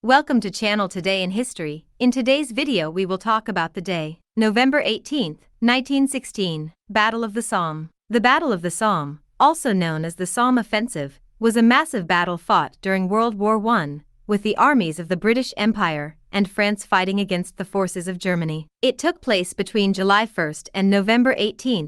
Welcome to channel Today in History. In today's video we will talk about the day, November 18, 1916, Battle of the Somme. The Battle of the Somme, also known as the Somme Offensive, was a massive battle fought during World War I, with the armies of the British Empire and France fighting against the forces of Germany. It took place between July 1 and November 18,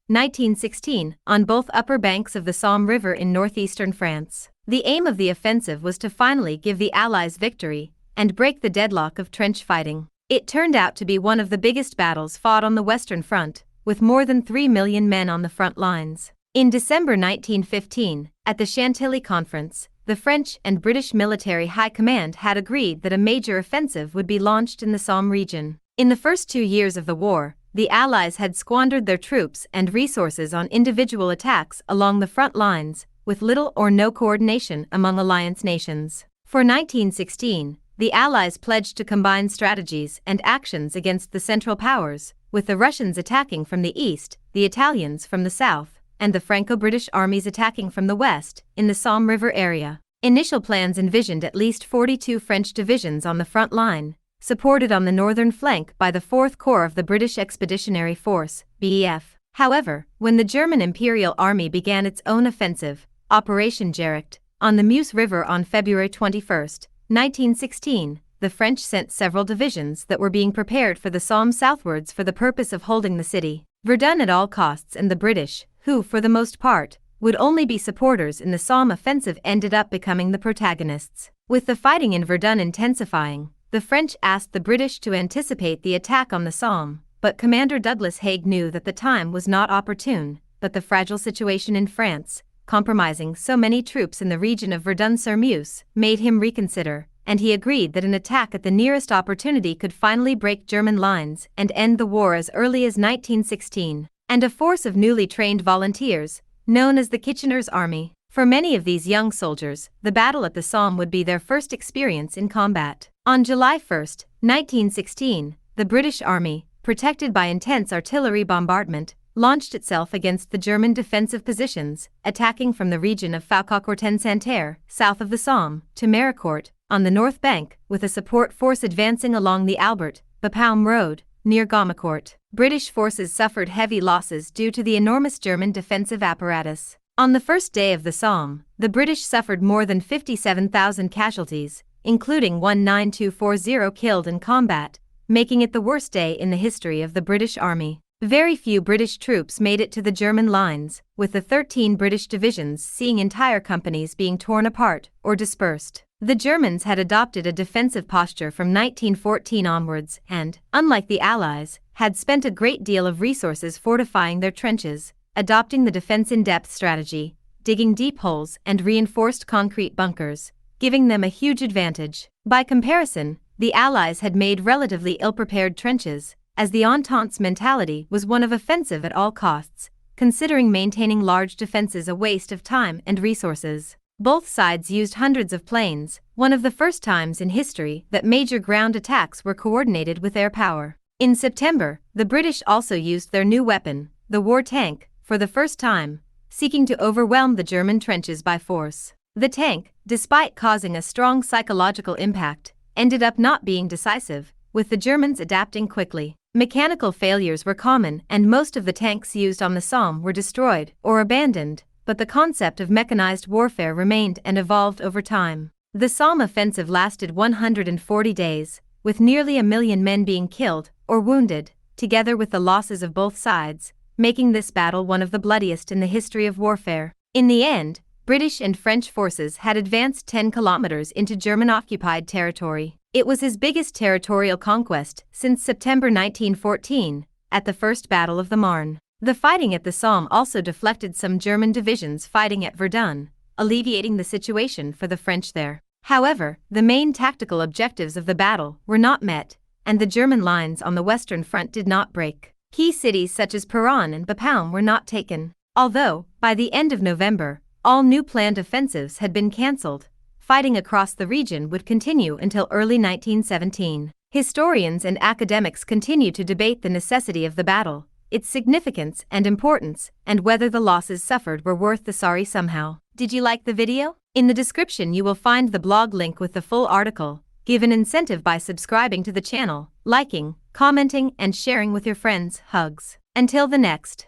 1916, on both upper banks of the Somme River in northeastern France. The aim of the offensive was to finally give the Allies victory and break the deadlock of trench fighting. It turned out to be one of the biggest battles fought on the Western Front, with more than 3 million men on the front lines. In December 1915, at the Chantilly Conference, the French and British military high command had agreed that a major offensive would be launched in the Somme region. In the first 2 years of the war, the Allies had squandered their troops and resources on individual attacks along the front lines, with little or no coordination among alliance nations. For 1916, the Allies pledged to combine strategies and actions against the Central Powers, with the Russians attacking from the east, the Italians from the south, and the Franco-British armies attacking from the west, in the Somme River area. Initial plans envisioned at least 42 French divisions on the front line, supported on the northern flank by the 4th Corps of the British Expeditionary Force, BEF. However, when the German Imperial Army began its own offensive, Operation Gericht, on the Meuse River on February 21, 1916, the French sent several divisions that were being prepared for the Somme southwards for the purpose of holding the city, Verdun at all costs, and the British, who, for the most part, would only be supporters in the Somme offensive, ended up becoming the protagonists. With the fighting in Verdun intensifying, the French asked the British to anticipate the attack on the Somme, but Commander Douglas Haig knew that the time was not opportune, but the fragile situation in France, compromising so many troops in the region of Verdun-sur-Meuse, made him reconsider, and he agreed that an attack at the nearest opportunity could finally break German lines and end the war as early as 1916, and a force of newly trained volunteers, known as the Kitchener's Army. For many of these young soldiers, the battle at the Somme would be their first experience in combat. On July 1, 1916, the British Army, protected by intense artillery bombardment, launched itself against the German defensive positions, attacking from the region of Foucault-Courtin-Santerre, south of the Somme, to Maricourt, on the north bank, with a support force advancing along the Albert-Bapaume Road, near Gommecourt. British forces suffered heavy losses due to the enormous German defensive apparatus. On the first day of the Somme, the British suffered more than 57,000 casualties, including 19240 killed in combat, making it the worst day in the history of the British Army. Very few British troops made it to the German lines, with the 13 British divisions seeing entire companies being torn apart or dispersed. The Germans had adopted a defensive posture from 1914 onwards and, unlike the Allies, had spent a great deal of resources fortifying their trenches, adopting the defense-in-depth strategy, digging deep holes and reinforced concrete bunkers, giving them a huge advantage. By comparison, the Allies had made relatively ill-prepared trenches, as the Entente's mentality was one of offensive at all costs, considering maintaining large defenses a waste of time and resources. Both sides used hundreds of planes, one of the first times in history that major ground attacks were coordinated with air power. In September, the British also used their new weapon, the war tank, for the first time, seeking to overwhelm the German trenches by force. The tank, despite causing a strong psychological impact, ended up not being decisive, with the Germans adapting quickly. Mechanical failures were common and most of the tanks used on the Somme were destroyed or abandoned, but the concept of mechanized warfare remained and evolved over time. The Somme offensive lasted 140 days, with nearly 1 million men being killed or wounded, together with the losses of both sides, making this battle one of the bloodiest in the history of warfare. In the end, British and French forces had advanced 10 kilometers into German-occupied territory. It was his biggest territorial conquest since September 1914, at the First Battle of the Marne. The fighting at the Somme also deflected some German divisions fighting at Verdun, alleviating the situation for the French there. However, the main tactical objectives of the battle were not met, and the German lines on the Western Front did not break. Key cities such as Peronne and Bapaume were not taken, although, by the end of November, all new planned offensives had been cancelled. Fighting across the region would continue until early 1917. Historians and academics continue to debate the necessity of the battle, its significance and importance, and whether the losses suffered were worth the sorry somehow. Did you like the video? In the description you will find the blog link with the full article, Give an incentive by subscribing to the channel, liking, commenting, and sharing with your friends. Hugs. Until the next